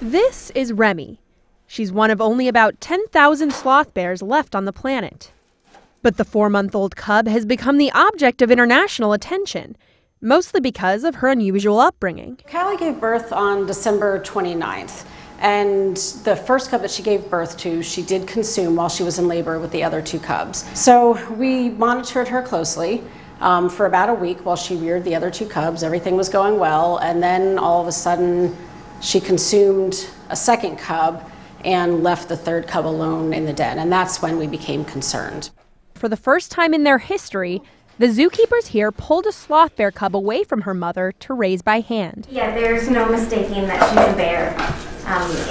This is Remi. She's one of only about 10,000 sloth bears left on the planet. But the 4-month-old cub has become the object of international attention, mostly because of her unusual upbringing. Callie gave birth on December 29th, and the first cub that she gave birth to, she did consume while she was in labor with the other 2 cubs. So we monitored her closely for about a week while she reared the other 2 cubs. Everything was going well, and then all of a sudden she consumed a second cub and left the 3rd cub alone in the den, and that's when we became concerned. For the first time in their history, the zookeepers here pulled a sloth bear cub away from her mother to raise by hand. Yeah, there's no mistaking that she's a bear.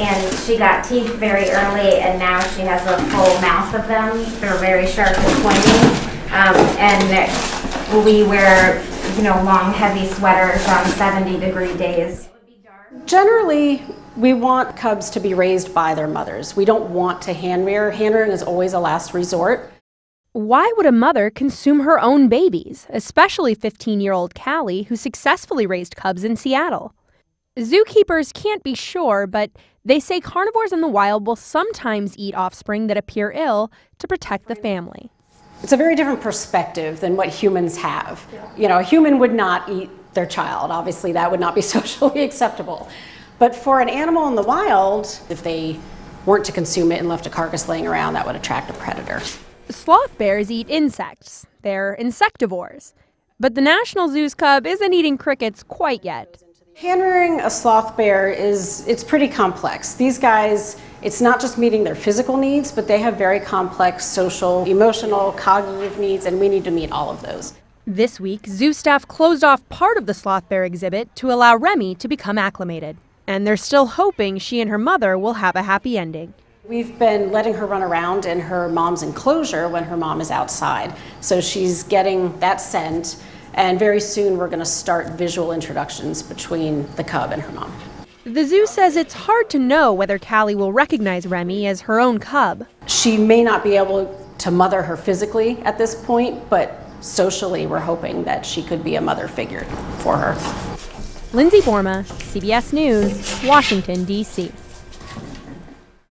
And she got teeth very early, and now she has a full mouth of them. They're very sharp and pointy. And we wear, long, heavy sweaters on 70-degree days. Generally, we want cubs to be raised by their mothers. We don't want to hand rear. Hand rearing is always a last resort. Why would a mother consume her own babies, especially 15-year-old Callie, who successfully raised cubs in Seattle? Zookeepers can't be sure, but they say carnivores in the wild will sometimes eat offspring that appear ill to protect the family. It's a very different perspective than what humans have. A human would not eat their child. Obviously, that would not be socially acceptable. But for an animal in the wild, if they weren't to consume it and left a carcass laying around, that would attract a predator. Sloth bears eat insects. They're insectivores. But the National Zoo's cub isn't eating crickets quite yet. Hand rearing a sloth bear it's pretty complex. These guys, it's not just meeting their physical needs, but they have very complex social, emotional, cognitive needs, and we need to meet all of those. This week, zoo staff closed off part of the sloth bear exhibit to allow Remi to become acclimated. And they're still hoping she and her mother will have a happy ending. We've been letting her run around in her mom's enclosure when her mom is outside. So she's getting that scent, and very soon we're going to start visual introductions between the cub and her mom. The zoo says it's hard to know whether Callie will recognize Remi as her own cub. She may not be able to mother her physically at this point, but socially we're hoping that she could be a mother figure for her. Lindsey Boerma, CBS News, Washington, D.C.